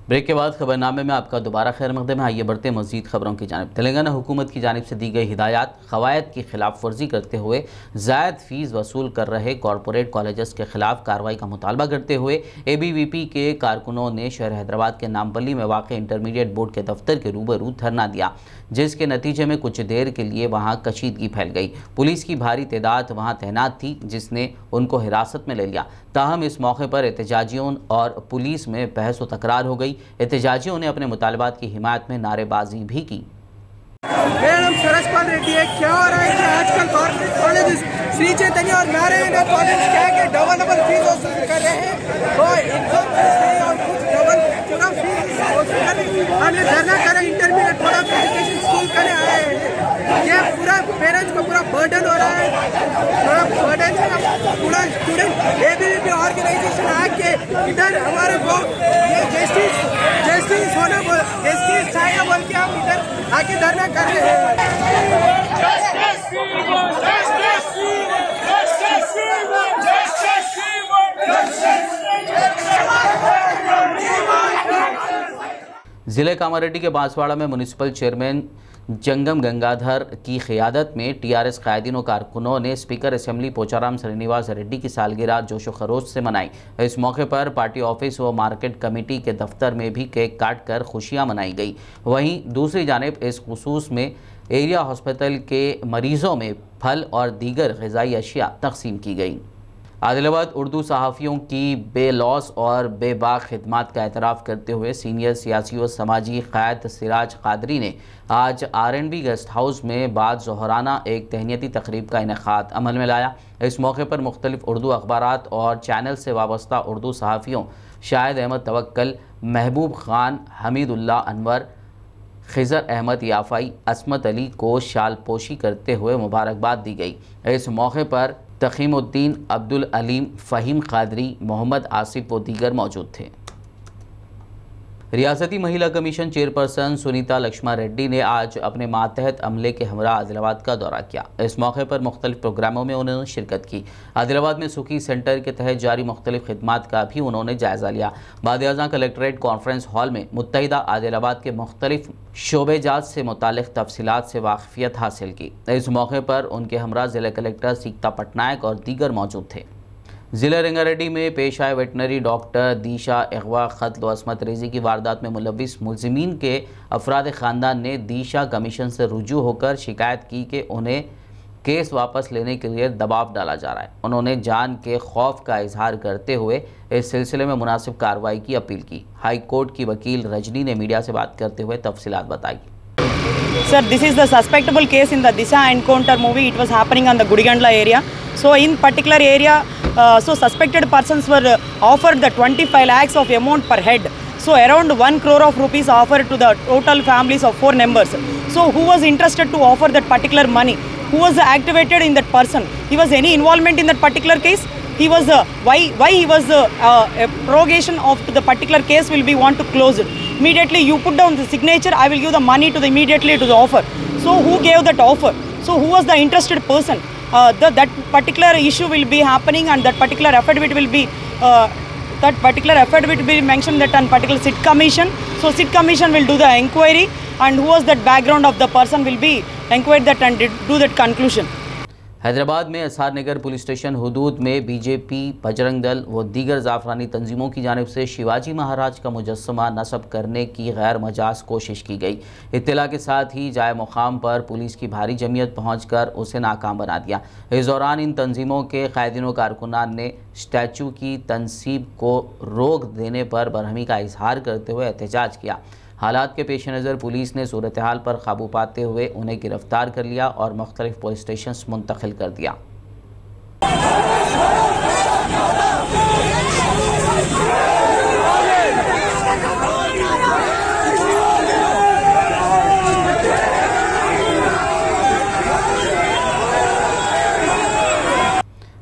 Break के बाद खबरनामे में आपका दोबारा खैर मकदम है। आइए बढ़ते मजीद खबरों की जानिब। तेलंगाना हुकूमत की जानिब से दी गई हिदायत कवायद की खिलाफ वर्जी करते हुए जायद फीस वसूल कर रहे कॉरपोरेट कॉलेजेस के खिलाफ कार्रवाई का मुतालबा करते हुए ABVP के कारकुनों ने शहर हैदराबाद के नामपल्ली में वाक़ इंटरमीडिएट बोर्ड के दफ्तर के रूबरू धरना दिया, जिसके नतीजे में कुछ देर के लिए वहाँ कशीदगी फैल गई। पुलिस की भारी तादाद वहाँ तैनात थी, जिसने उनको हिरासत में ले लिया। ताहम इस मौके पर एहतजाजियों और पुलिस में बहस व तकरार हो गई। एहतजाजियों ने अपने मुतालबात की हिमायत में नारेबाजी भी की। मैडम सरसपाल रेड्डी है, क्या हो रहा है कि आजकल कॉर्पोरेट कॉलेज श्री चैतन्य और नारायण कॉलेज क्या डबल फीस वसूल कर रहे हैं, तो एग्जाम फीस नहीं और कुछ डबल पूरा फीस वसूल कर रहे हैं। हमने धरना करा, intermediate board of education school करने आए हैं। ये पूरा पेरेंट्स को पूरा बर्डन हो रहा है, थोड़ा बर्डन से पूरा स्टूडेंट ABVP ऑर्गेनाइजेशन आके इधर हमारे को ये जस्टिस होना जस्टिस चाहिए बोल के हम इधर आके धरना कर रहे हैं। जिले कामारेड्डी के बांसवाड़ा में म्यूनिसिपल चेयरमैन जंगम गंगाधर की क़ियादत में TRS कायदीन और कारकुनों ने स्पीकर असेंबली पोचाराम श्रीनिवास रेड्डी की सालगिरह जोशो खरोश से मनाई। इस मौके पर पार्टी ऑफिस व मार्केट कमेटी के दफ्तर में भी केक काट कर खुशियाँ मनाई गई। वहीं दूसरी जानिब इस खुसूस में एरिया हॉस्पिटल के मरीज़ों में फल और दीगर ग़िज़ाई अशिया तकसीम की गई। आदिलाबाद उर्दू सहाफ़ियों की बेलौस और बेबाक खिदमात का एतराफ़ करते हुए सीनियर सियासी व समाजी क़ायद सिराज क़ादरी ने आज R&B गेस्ट हाउस में बाद ज़ोहराना एक तहनीती तकरीब का इनेक़ाद अमल में लाया। इस मौके पर मुख्तलिफ़ उर्दू अखबारात और चैनल से वाबस्ता उर्दू सहाफ़ियों शाहिद अहमद तवक्कल, महबूब ख़ान, हमीदुल्लाह अनवर, खिज़र अहमद याफ़ाई, अस्मत अली को शाल पोशी करते हुए मुबारकबाद दी गई। इस मौके पर तकीमुद्दीन, अब्दुल अलीम, फ़हीम क़ादरी, मोहम्मद आसिफ व दीगर मौजूद थे। रियासती महिला कमीशन चेयरपर्सन सुनीता लक्ष्मा रेड्डी ने आज अपने मातहत अमले के हमरा आदिलाबाद का दौरा किया। इस मौके पर मुख्तलिफ प्रोग्रामों में उन्होंने शिरकत की। आदिलाबाद में सुखी सेंटर के तहत जारी मुख्तलिफ खिदमात का भी उन्होंने जायज़ा लिया। बाद-ए-आज़म कलेक्ट्रेट कॉन्फ्रेंस हॉल में मुत्तहिदा आदिलाबाद के मुख्तलिफ शोबेजात से मुतालिक तफसीलात से वाक़फियत हासिल की। इस मौके पर उनके हमरा ज़िला कलेक्टर सीकता पटनायक और दीगर मौजूद थे। ज़िला रंगारेड्डी में पेश आए वेटनरी डॉक्टर दीशा अगवा क़त्ल व अस्मत रेज़ी की वारदात में मुलव्विस मुलज़िमीन के अफराद ख़ानदान ने दीशा कमीशन से रुजू होकर शिकायत की कि उन्हें केस वापस लेने के लिए दबाव डाला जा रहा है। उन्होंने जान के खौफ का इजहार करते हुए इस सिलसिले में मुनासिब कार्रवाई की अपील की। हाई कोर्ट की वकील रजनी ने मीडिया से बात करते हुए तफसीलात बताई। Sir, this is the suspectable case in the Disha encounter movie. It was happening on the Gudigandla area. So in particular area, suspected persons were offered the 25 lakhs of amount per head. So around 1 crore of rupees offered to the total families of 4 members. So who was interested to offer that particular money? Who was activated in that person? He was any involvement in that particular case? He was why he was prorogation of the particular case will be want to close it. Immediately you put down the signature, I will give the money to the immediately to the offer. So who gave that offer? So who was the interested person? That particular issue will be happening, and that particular affidavit will be mentioned that on particular SIT commission. So SIT commission will do the inquiry, and who was that background of the person will be inquired that and do that conclusion. Hyderabad में SR नगर police station हुदूद में BJP, Bajrang Dal व दीगर जाफरानी तंजीमों की जानिब से शिवाजी महाराज का मुजस्समा नस्ब करने की गैर मजाज कोशिश की गई। इत्तला के साथ ही जाए मुकाम पर पुलिस की भारी जमीयत पहुंचकर उसे नाकाम बना दिया। इस दौरान इन तंजीमों के कायदीन व कारकुनान ने स्टैचू की तनसीब को रोक देने पर बरहमी का इजहार करते हुए एहतजाज किया। हालात के पेश नज़र पुलिस ने सूरत हाल पर काबू पाते हुए उन्हें गिरफ्तार कर लिया और मुख्तलिफ पुलिस स्टेशन मुंतकिल कर दिया।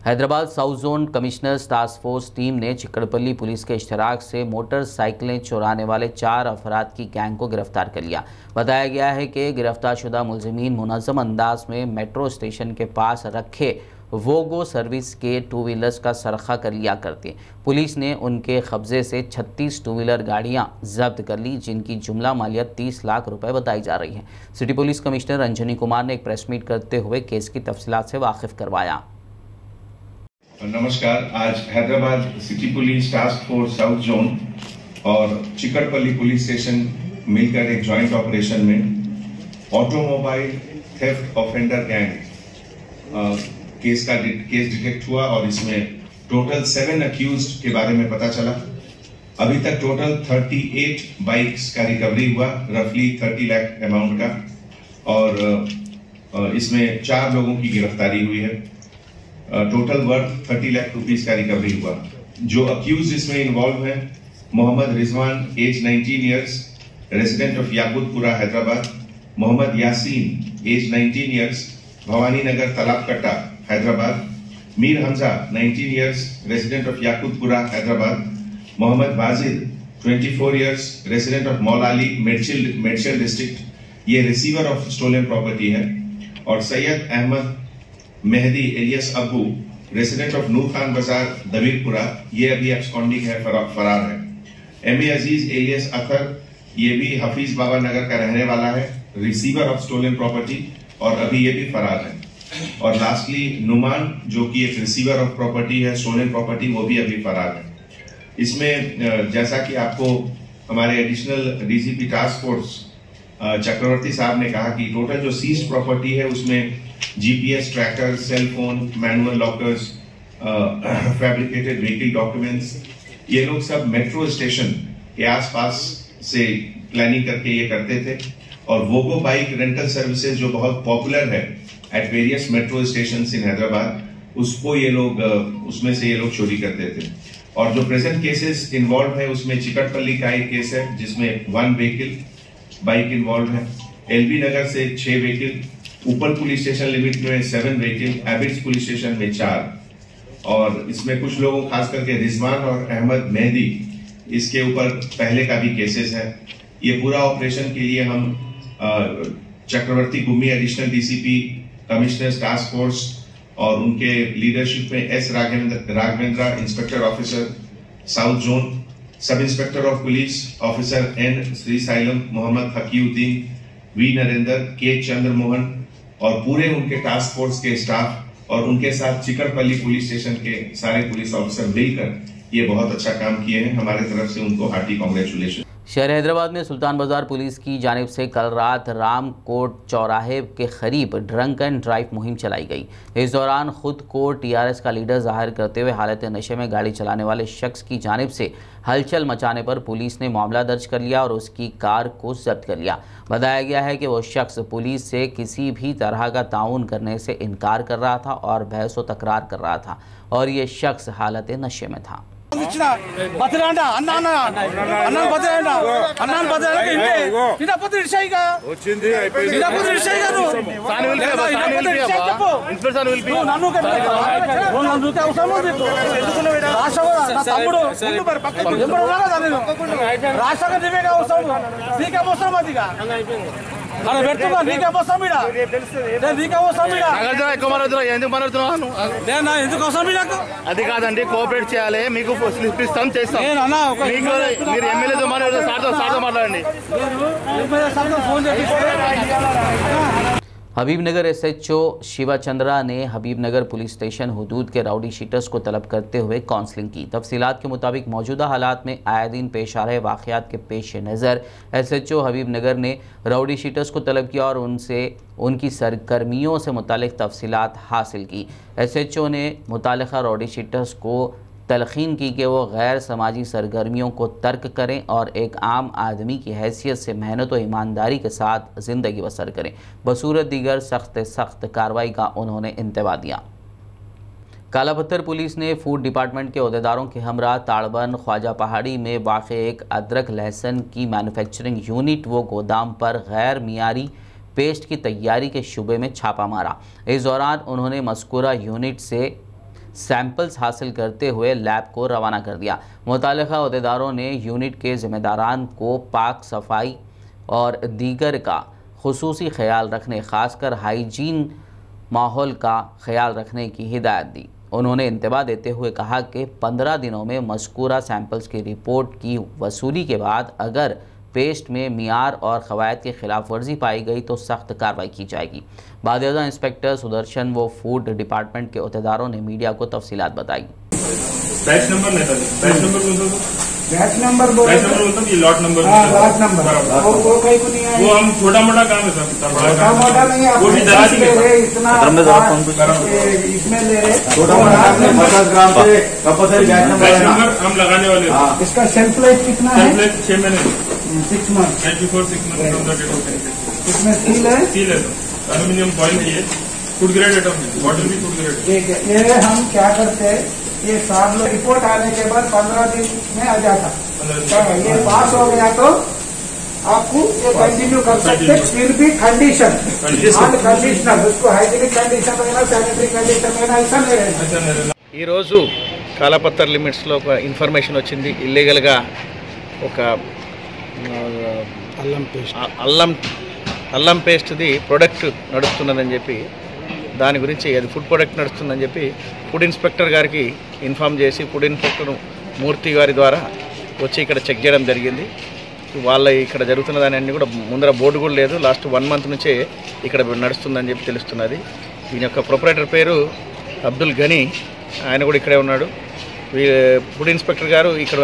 Hyderabad south zone commissioners task force team ने चिकड़पल्ली पुलिस के इश्तराक से मोटरसाइकिलें चुराने वाले 4 अफराद की गैंग को गिरफ्तार कर लिया। बताया गया है कि गिरफ्तार शुदा मुलजिमीन मुनज़्ज़म अंदाज में मेट्रो स्टेशन के पास रखे वोगो सर्विस के 2 व्हीलर्स का सरखा कर लिया करते। पुलिस ने उनके कब्जे से 36 2 व्हीलर गाड़ियां जब्त कर ली, जिनकी जुमला मालियत 30 लाख रुपए बताई जा रही है। City police commissioner Anjani Kumar ने एक प्रेस मीट करते हुए केस की तफसीलात से वाकिफ करवाया। नमस्कार। आज Hyderabad city police task force south zone और चिकटपल्ली पुलिस स्टेशन मिलकर एक जॉइंट ऑपरेशन में automobile theft offender gang case detect हुआ और इसमें टोटल 7 अक्यूज्ड के बारे में पता चला। अभी तक टोटल 38 बाइक्स का रिकवरी हुआ, रफली 30 लाख अमाउंट का, और इसमें 4 लोगों की गिरफ्तारी हुई है। टोटल वर्थ 30 लाख रुपीस का रिकवरी हुआ। जो अक्यूज इसमें इन्वॉल्व है, Mohammed Rizwan age 19 years, resident of Yakutpura Hyderabad. Mohammed Yaseen age 19 years, Bhavani Nagar Talabkatta Hyderabad. Mir Hamza 19 years, resident of Yakutpura Hyderabad. Mohammed Bajid 24 years, resident of Moulali Medchal district, ये रिसीवर ऑफ स्टोलन प्रॉपर्टी है। और Syed Ahmed Mehdi alias Abu, resident of Noor Khan Bazaar Dabirpura, ये अभी एब्सकॉन्डिंग है, फरार है। एम ए अजीज एलियस अतर, ये भी हफीज बाबा नगर का रहने वाला है, रिसीवर ऑफ स्टोलन प्रॉपर्टी, और अभी ये भी फरार है। और लास्टली नुमान, जो कि एक रिसीवर ऑफ प्रॉपर्टी है, स्टोलन प्रॉपर्टी, वो भी अभी फरार है। इसमें जैसा कि आपको हमारे एडिशनल डीसीपी टास्क फोर्स चक्रवर्ती साहब ने कहा कि टोटल जो सीज्ड प्रॉपर्टी है उसमें GPS tracker, cell phone, manual lockers, fabricated vehicle documents, ये लोग सब मेट्रो स्टेशन के आसपास से प्लानिंग करके ये करते थे। और वोगो बाइक रेंटल सर्विसेज जो बहुत पॉपुलर है एट वेरियस मेट्रो स्टेशन इन हैदराबाद, उसको ये लोग उसमें से ये लोग चोरी करते थे। और जो प्रेजेंट केसेस इन्वॉल्व है उसमें चिकटपल्ली का एक केस है जिसमें 1 व्हीकल बाइक इन्वॉल्व है। एलबी नगर से 6 व्हीकल, ऊपर पुलिस स्टेशन लिमिट में 7 व्हीकल, एबिट्स पुलिस स्टेशन में 4। और इसमें कुछ लोगों, खास करके रिजवान और अहमद मेहदी, इसके ऊपर पहले का भी केसेस है। ये पूरा ऑपरेशन के लिए हम Chakravarthy Gummi additional DCP, commissioner's task force और उनके लीडरशिप में S Raghavendra, inspector officer south zone, सब inspector of police officer N Srisailam, Mohammed Haqiuddin, V Narendra, K Chandramohan और पूरे उनके टास्क फोर्स के स्टाफ और उनके साथ चिकटपल्ली पुलिस स्टेशन के सारे पुलिस ऑफिसर मिलकर ये बहुत अच्छा काम किए हैं। हमारे तरफ से उनको हार्टी कांग्रेचुलेशन। शहर हैदराबाद में सुल्तान बाजार पुलिस की जानिब से कल रात रामकोट चौराहे के करीब ड्रंक एंड ड्राइव मुहिम चलाई गई। इस दौरान खुद को टीआरएस का लीडर जाहिर करते हुए हालत नशे में गाड़ी चलाने वाले शख्स की जानिब से हलचल मचाने पर पुलिस ने मामला दर्ज कर लिया और उसकी कार को जब्त कर लिया। बताया गया है कि वो शख्स पुलिस से किसी भी तरह का ताउन करने से इनकार कर रहा था और बहस व तकरार कर रहा था और ये शख्स हालत नशे में था। అరే పెడుతున్నా నీకే వస్తాం ఈడ నేను నీకే వస్తాం ఈడ ఎందుకు మాట్లాడుతున్నాను నేను ఎందుకు వస్తాం ఈడకు అది కాదండి కోఆపరేట్ చేయాలి మీకు స్లిప్ ఇస్తాం చేస్తాం నేను అన్నా మీరు ఎమ్మెల్యేతో మాట్లాడండి ఫోన్ చేసి हबीबनगर एसएचओ शिवा चंद्रा ने हबीबनगर पुलिस स्टेशन हुदूद के राउडी शीटर्स को तलब करते हुए काउंसलिंग की। तफसीलात के मुताबिक मौजूदा हालात में आए दिन पेश आ रहे वाक़यात के पेश नज़र एसएचओ हबीबनगर ने राउडी शीटर्स को तलब किया और उनसे उनकी सरगर्मियों से मुतालिक तफसीलात हासिल की। एसएचओ ने मुतालिका राउडी शीटर्स को तलखीन की कि वो गैर समाजी सरगर्मियों को तर्क करें और एक आम आदमी की हैसियत से मेहनत व ईमानदारी के साथ ज़िंदगी बसर करें। बसूरत दीगर सख्त कार्रवाई का उन्होंने इंतबा दिया। कालापत्थर पुलिस ने फूड डिपार्टमेंट के अहदेदारों के हमरा ताड़बन ख्वाजा पहाड़ी में वाक़ एक अदरक लहसुन की मैन्युफैक्चरिंग यूनिट व गोदाम पर गैर मियारी पेस्ट की तैयारी के शुबे में छापा मारा। इस दौरान उन्होंने मज़कूरा यूनिट से सैंपल्स हासिल करते हुए लैब को रवाना कर दिया। मुतालिका अहदेदारों ने यूनिट के ज़िम्मेदारान को पाक सफाई और दीगर का खुसूसी ख्याल रखने, ख़ासकर हाइजीन माहौल का ख्याल रखने की हिदायत दी। उन्होंने इंतबाह देते हुए कहा कि 15 दिनों में मज़कूरा सैंपल्स की रिपोर्ट की वसूली के बाद अगर पेस्ट में मियार और क़वायद की खिलाफ वर्जी पाई गई तो सख्त कार्रवाई की जाएगी। बादशाह इंस्पेक्टर सुदर्शन व फूड डिपार्टमेंट के अहदेदारों ने मीडिया को तफसीलात बताई। बैच नंबर नहीं था, बैच नंबर कौन सा? बैच नंबर बोले बैच नंबर मतलब ये लॉट नंबर। लॉट नंबर वो कहीं को नहीं है। वो हम छोटा मोटा काम है सर, छोटा मोटा नहीं है। वो भी दराज ले रहे इतना इसमें ले रहे छोटा मोटा 50 ग्राम से कंपल्सरी बैच नंबर हम लगाने वाले हैं। इसका शेल्फ लाइफ कितना है? शेल्फ लाइफ 6 महीने 6 मंथ। Before 6 month. इसमें सील है? सील है सर, एल्यूमिनियम फॉइल है, ये फूड ग्रेड आइटम है, बॉटल भी फूड ग्रेड। ठीक है, ये हम क्या करते हैं, ये साहब लोग रिपोर्ट आने के बाद 15 दिन में आ जाता, ये पास हो गया तो आपको ये कंटिन्यू कर सकते। फिर भी कंडीशन कंडीशनर, उसको हाइजीनिक कंडीशन रहना, सैनिटरी कंडीशन रहना, ऐसा नहीं रहना। ఈ రోజు కాలాపత్తర్ లిమిట్స్లో ఒక ఇన్ఫర్మేషన్ వచ్చింది, ఇల్లీగల్గా ఒక అల్లం పేస్ట్ది ప్రొడక్ట్ నడుస్తున్నదని చెప్పి, దాని గురించి అది ఫుడ్ ప్రొడక్ట్ నడుస్తుందని చెప్పి ఫుడ్ ఇన్స్పెక్టర్ గారికి ఇన్ఫామ్ చేసి ఫుడ్ ఇన్స్పెక్టర్ మూర్తి గారి ద్వారా వచ్చి ఇక్కడ చెక్ చేయడం జరిగింది. వాళ్ళ ఇక్కడ జరుగుతున్న దాని అన్నీ కూడా ముందర బోర్డు కూడా లేదు, లాస్ట్ 1 మంత్ నుంచే ఇక్కడ నడుస్తుందని చెప్పి తెలుస్తున్నది. దీని యొక్క ప్రొపరేటర్ పేరు అబ్దుల్ గనీ, ఆయన కూడా ఇక్కడే ఉన్నాడు. ఫుడ్ ఇన్స్పెక్టర్ గారు ఇక్కడ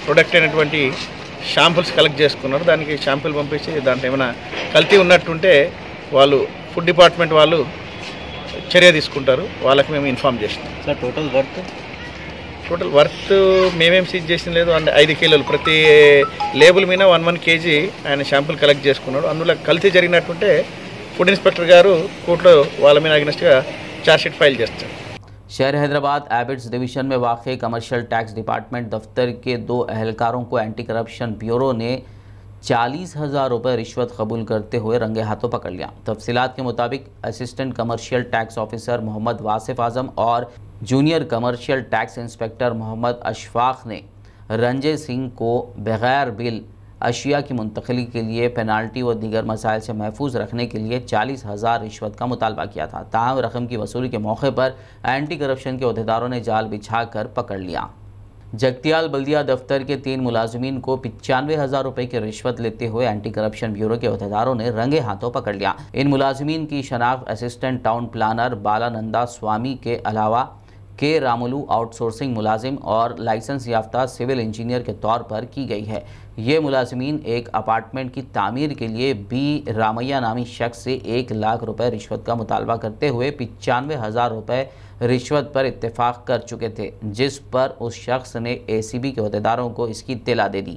ప్రొడక్ట్ అయినటువంటి షాంపుల్స్ కలెక్ట్ చేసుకున్నారు. దానికి షాంపుల్ పంపించి దాంట్లో ఏమైనా కల్తీ ఉన్నట్టుంటే వాళ్ళు ఫుడ్ డిపార్ట్మెంట్ వాళ్ళు చర్య తీసుకుంటారు. వాళ్ళకి మేము ఇన్ఫామ్ చేస్తాం. సార్ టోటల్ వర్త్ మేమేం సీజ్ చేసిన లేదు. 5 కిలోలు ప్రతి లేబుల్ మీద 1 కేజీ ఆయన షాంపుల్ కలెక్ట్ చేసుకున్నాడు. అందులో కల్తీ జరిగినట్టుంటే ఫుడ్ ఇన్స్పెక్టర్ గారు కోర్టులో వాళ్ళ మీద అగ్నెస్ట్గా ఛార్జ్షీట్ ఫైల్ చేస్తారు. शहर हैदराबाद एबिट्स डिवीज़न में वाक़ कमर्शियल टैक्स डिपार्टमेंट दफ्तर के 2 अहलकारों को एंटी करप्शन ब्यूरो ने 40,000 रुपये रिश्वत कबूल करते हुए रंगे हाथों पकड़ लिया। तफसीलात के मुताबिक assistant commercial tax officer Mohammed Wasif Azam और junior commercial tax inspector Mohammed Ashfaq ने रंजय सिंह को बगैर बिल अशिया की मुंतकली के लिए पेनाल्टी व दीगर मसाइल से महफूज रखने के लिए 40,000 रिश्वत का मुतालबा किया था। ताहम रकम की वसूली के मौके पर एंटी करप्शन के अहदेदारों ने जाल बिछाकर पकड़ लिया। जगतियाल बल्दिया दफ्तर के 3 मुलाजमीन को 95,000 रुपये की रिश्वत लेते हुए एंटी करप्शन ब्यूरो के अहदेदारों ने रंगे हाथों पकड़ लिया। इन मुलाजमीन की शनाख्त असिस्टेंट टाउन प्लानर बालानंदा स्वामी के अलावा के रामुलू आउटसोर्सिंग मुलाजिम और लाइसेंस याफ्ता सिविल इंजीनियर के तौर पर की गई है। ये मुलाजमीन एक अपार्टमेंट की तामीर के लिए बी रामैया नामी शख्स से 1 लाख रुपए रिश्वत का मुतालबा करते हुए 95,000 रुपये रिश्वत पर इत्तेफाक कर चुके थे, जिस पर उस शख्स ने ACB के अहदेदारों को इसकी इत्तला दे दी।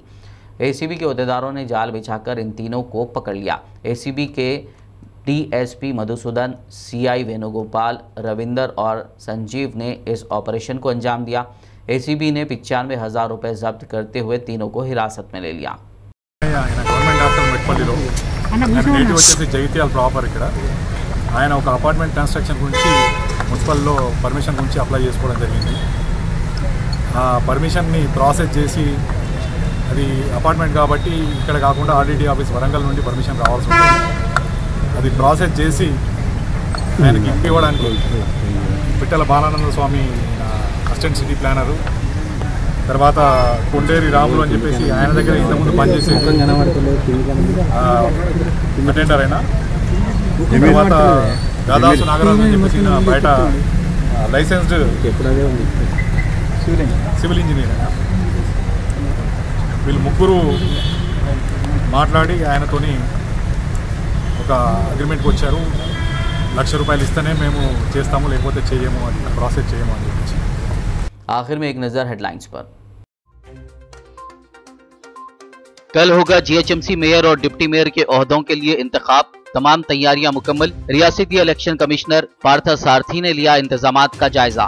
ACB के अहदेदारों ने जाल बिछाकर इन तीनों को पकड़ लिया। ACB के DSP मधुसूदन, CI वेणुगोपाल, रविंदर और संजीव ने इस ऑपरेशन को अंजाम दिया। ACB ने 95,000 रुपये जब्त करते हुए तीनों को हिरासत में ले लिया। గవర్నమెంట్ హాస్టల్ మెట్పల్లిలో నేటివ్ వచ్చేసి జగిత్యాల ప్రాపర్. ఇక్కడ ఆయన ఒక అపార్ట్మెంట్ కన్స్ట్రక్షన్ గురించి మున్సిపల్లో పర్మిషన్ గురించి అప్లై చేసుకోవడం జరిగింది. ఆ పర్మిషన్ని ప్రాసెస్ చేసి, అది అపార్ట్మెంట్ కాబట్టి ఇక్కడ కాకుండా RDD ఆఫీస్ వరంగల్ నుండి పర్మిషన్ రావాల్సి ఉంటుంది. అది ప్రాసెస్ చేసి ఆయనకి ఇవ్వడానికి పిట్టల బాలానంద స్వామి అసిస్టెంట్ సిటీ ప్లానరు, తర్వాత కొండేరి రాములు అని చెప్పేసి ఆయన దగ్గర ఇంతకుముందు పనిచేసే అటెండర్ అయినా, తర్వాత దాదాసు నాగరాజు అని చెప్పేసి బయట లైసెన్స్డ్ సివిల్ ఇంజనీర్ అయినా, వీళ్ళు ముగ్గురు మాట్లాడి ఆయనతోని ఒక అగ్రిమెంట్కి వచ్చారు. 1,00,000 రూపాయలు ఇస్తేనే మేము చేస్తాము, లేకపోతే చేయము, అది ప్రాసెస్ చేయము అని చెప్పేసి. आखिर में एक नज़र हेडलाइंस पर। कल होगा GHMC मेयर और डिप्टी मेयर के ओहदों के लिए इंतखाब, तमाम तैयारियां मुकम्मल। रियासती इलेक्शन कमिश्नर पार्था सारथी ने लिया इंतजामात का जायजा।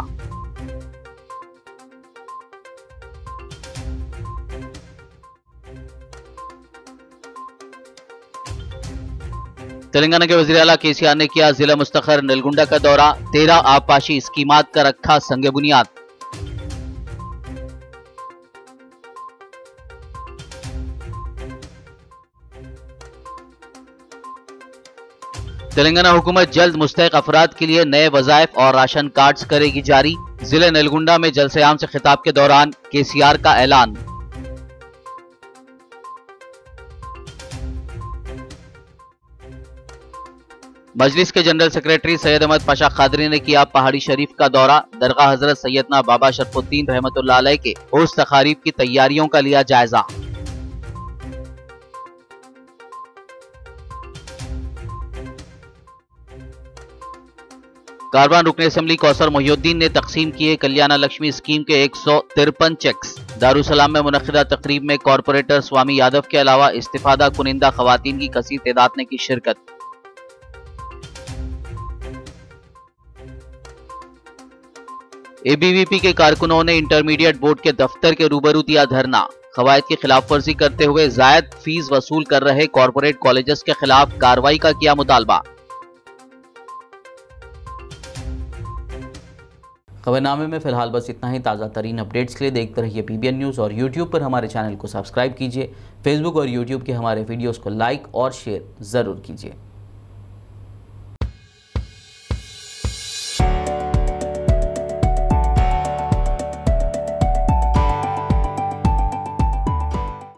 तेलंगाना के वज़ीर आला KCR ने किया जिला मुस्तखर नलगुंडा का दौरा, 13 आबपाशी स्कीमात का रखा संग बुनियाद। तेलंगाना हुकूमत जल्द मुस्तहिक अफराद के लिए नए वज़ाइफ और राशन कार्ड्स करेगी जारी। जिले नलगुंडा में जलसे-आम से खिताब के दौरान केसीआर का ऐलान। मजलिस के जनरल सेक्रेटरी सैयद अहमद पाशा कादरी ने किया पहाड़ी शरीफ का दौरा। दरगाह हजरत सैयदना बाबा शरफुद्दीन रहमतुल्लाह अलैह के उर्स तकारीब की तैयारियों का लिया जायजा। कारवान रुकन असेंबली कौसर मोहिउद्दीन ने तकसीम किए कल्याणा लक्ष्मी स्कीम के 153 चेक्स। दारुसलाम में मुनक्किदा तकरीब में कॉरपोरेटर स्वामी यादव के अलावा इस्तिफादा कुनिंदा खवातीन की कसीर तादाद ने की शिरकत। एबीवीपी के कारकुनों ने इंटरमीडिएट बोर्ड के दफ्तर के रूबरू दिया धरना। कवायद की खिलाफ वर्जी करते हुए जायद फीस वसूल कर रहे कॉरपोरेट कॉलेजेस के खिलाफ कार्रवाई का किया मुतालबा। खबरनामे में फिलहाल बस इतना ही। ताज़ा तरीन अपडेट्स के लिए देखते रहिए PBN न्यूज़ और YouTube पर हमारे चैनल को सब्सक्राइब कीजिए। फेसबुक और YouTube के हमारे वीडियोस को लाइक और शेयर ज़रूर कीजिए।